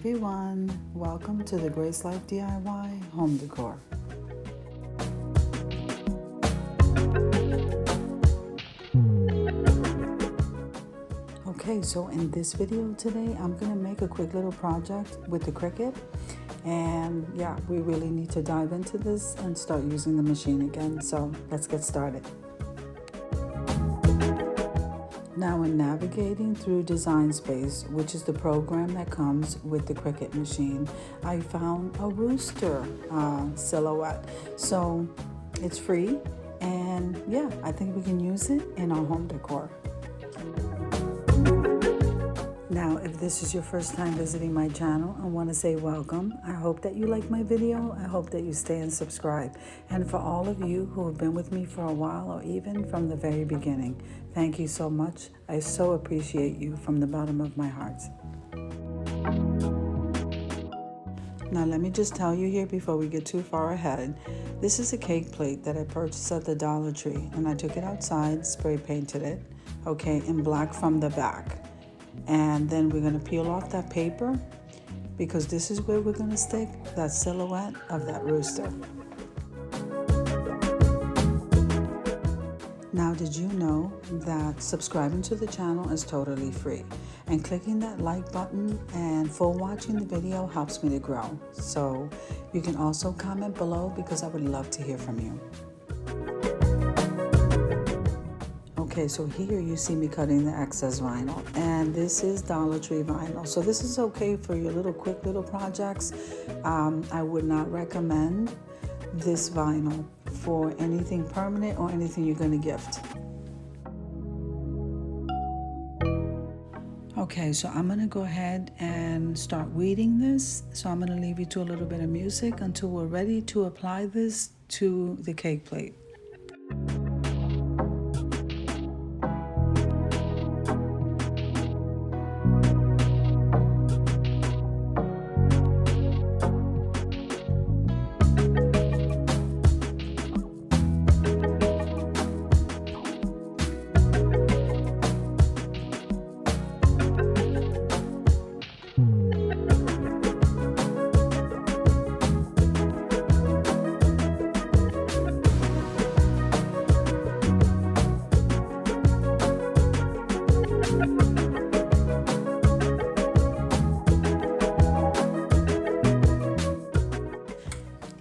everyone, welcome to the Grace Life DIY Home Decor. Okay, so in this video today, I'm going to make a quick little project with the Cricut. And yeah, we really need to dive into this and start using the machine again. So let's get started. Now, in navigating through Design Space, which is the program that comes with the Cricut machine, I found a rooster silhouette. So it's free, and yeah, I think we can use it in our home decor. Now, if this is your first time visiting my channel, I want to say welcome. I hope that you like my video. I hope that you stay and subscribe. And for all of you who have been with me for a while or even from the very beginning, thank you so much. I so appreciate you from the bottom of my heart. Now, let me just tell you here before we get too far ahead. This is a cake plate that I purchased at the Dollar Tree, and I took it outside, spray painted it, okay, in black from the back. And then we're going to peel off that paper because this is where we're going to stick that silhouette of that rooster. Now, did you know that subscribing to the channel is totally free? And clicking that like button and full watching the video helps me to grow. So you can also comment below because I would love to hear from you. Okay, so here you see me cutting the excess vinyl, and this is Dollar Tree vinyl. So this is okay for your quick little projects. I would not recommend this vinyl for anything permanent or anything you're going to gift. Okay, so I'm going to go ahead and start weeding this. So I'm going to leave you to a little bit of music until we're ready to apply this to the cake plate.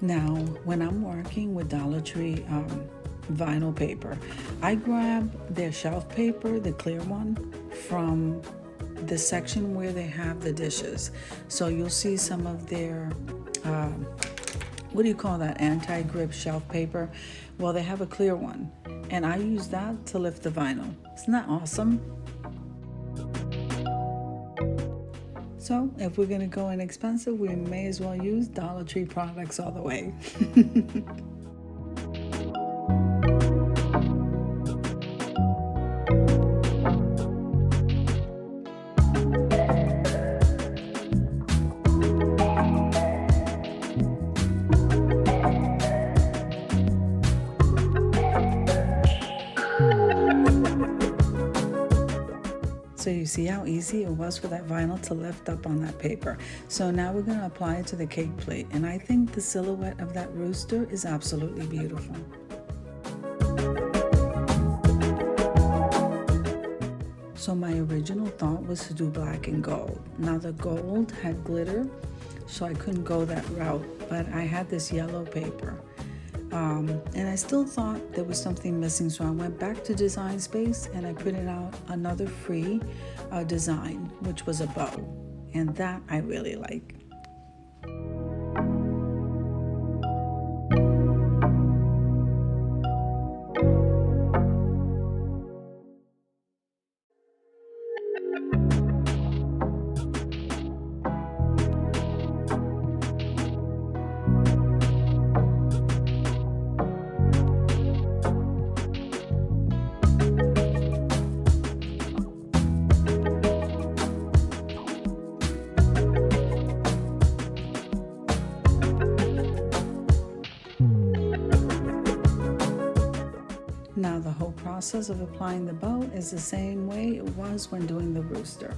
Now, when I'm working with Dollar Tree vinyl paper, I grab their shelf paper, the clear one, from the section where they have the dishes. So you'll see some of their, what do you call that, anti-grip shelf paper? Well, they have a clear one, and I use that to lift the vinyl. Isn't that awesome? So if we're going to go inexpensive, we may as well use Dollar Tree products all the way. So you see how easy it was for that vinyl to lift up on that paper. So now we're going to apply it to the cake plate. And I think the silhouette of that rooster is absolutely beautiful. So my original thought was to do black and gold. Now the gold had glitter, so I couldn't go that route. But I had this yellow paper. And I still thought there was something missing, so I went back to Design Space and I printed out another free design, which was a bow, and that I really like. Now the whole process of applying the bow is the same way it was when doing the rooster.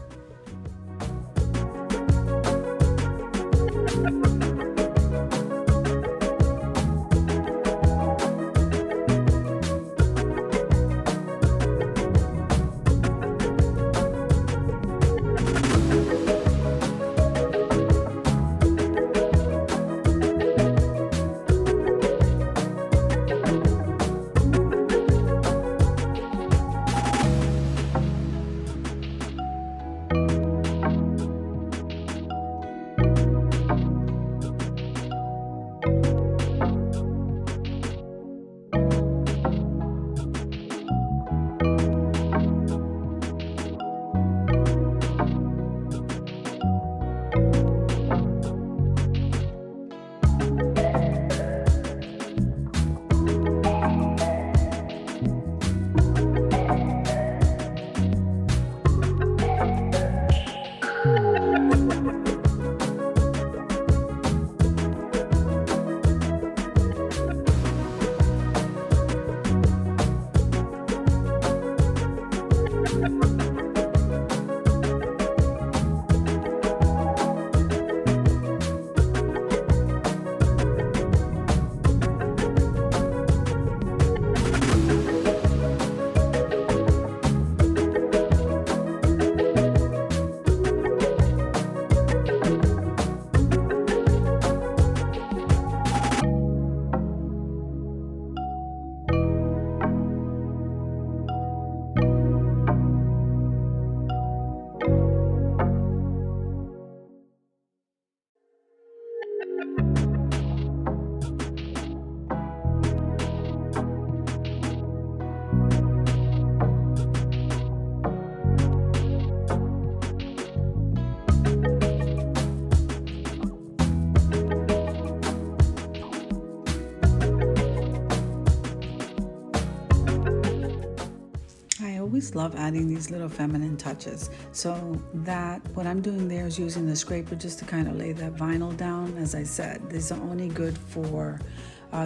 just love adding these little feminine touches. So that what I'm doing there is using the scraper just to kind of lay that vinyl down. As I said, these are only good for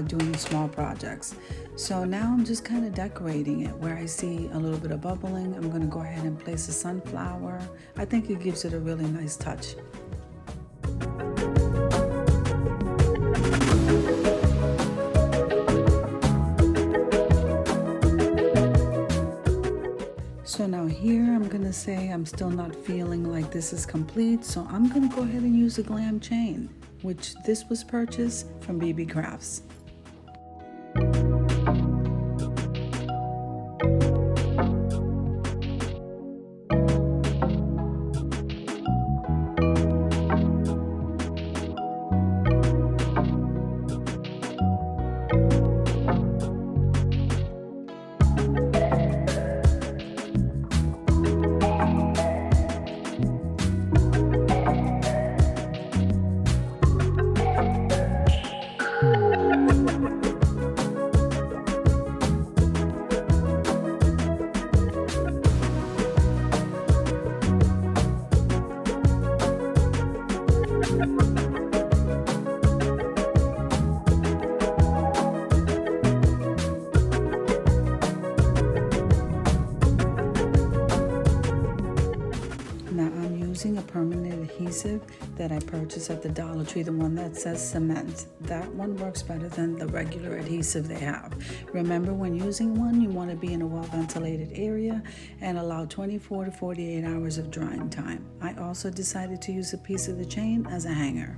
doing small projects. So now I'm just kind of decorating it. Where I see a little bit of bubbling, I'm going to go ahead and place a sunflower. I think it gives it a really nice touch. So now here I'm going to say I'm still not feeling like this is complete, so I'm going to go ahead and use a glam chain, which this was purchased from BB Crafts. Using a permanent adhesive that I purchased at the Dollar Tree, the one that says cement. That one works better than the regular adhesive they have. Remember, when using one, you want to be in a well-ventilated area and allow 24 to 48 hours of drying time. I also decided to use a piece of the chain as a hanger.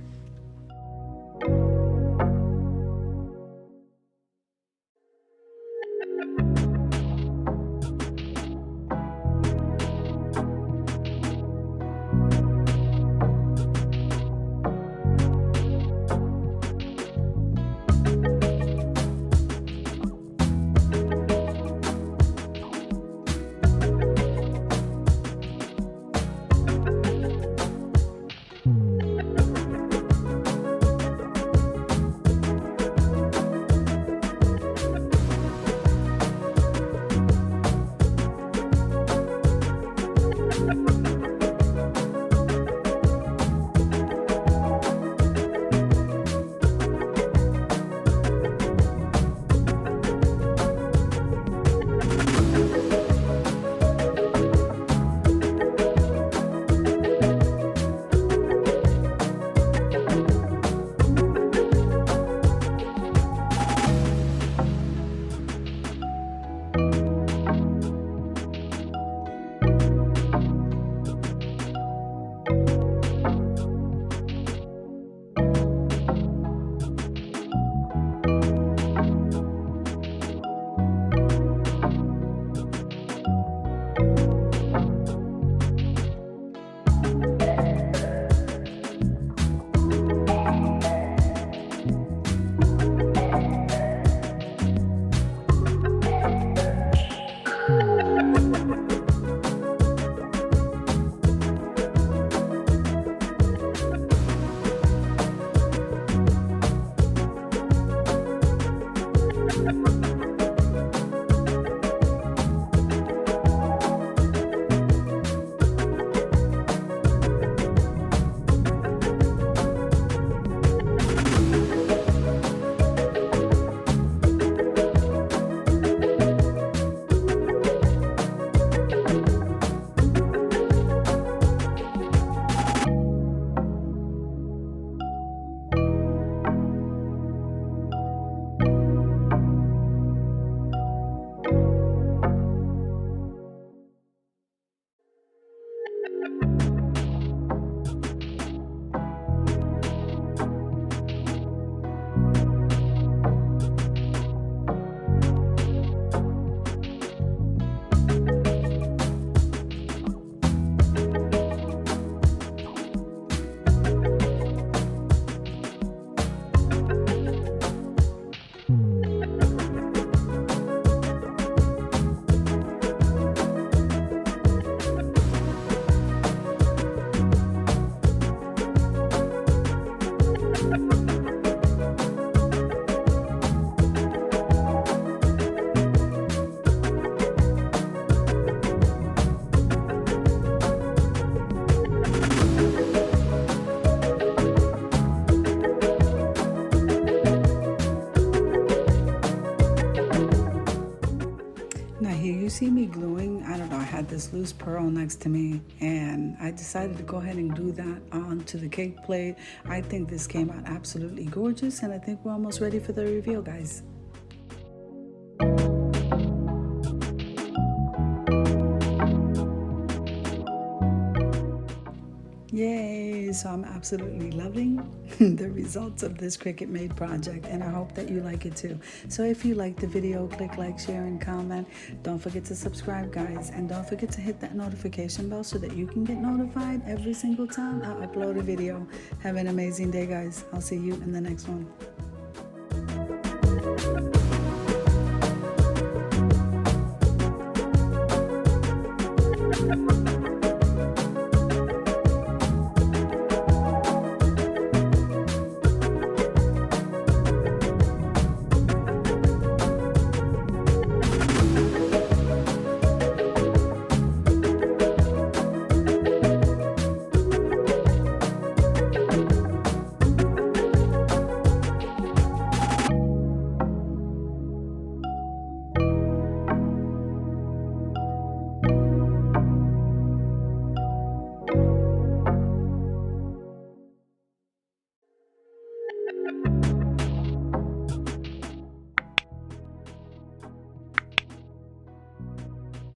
see me gluing, I don't know, I had this loose pearl next to me and I decided to go ahead and glue that onto the cake plate. I think this came out absolutely gorgeous and I think we're almost ready for the reveal, guys. Yay! So I'm absolutely loving the results of this Cricut Made project and I hope that you like it too. So if you like the video, click like, share, and comment. Don't forget to subscribe, guys, and don't forget to hit that notification bell so that you can get notified every single time I upload a video. Have an amazing day, guys. I'll see you in the next one.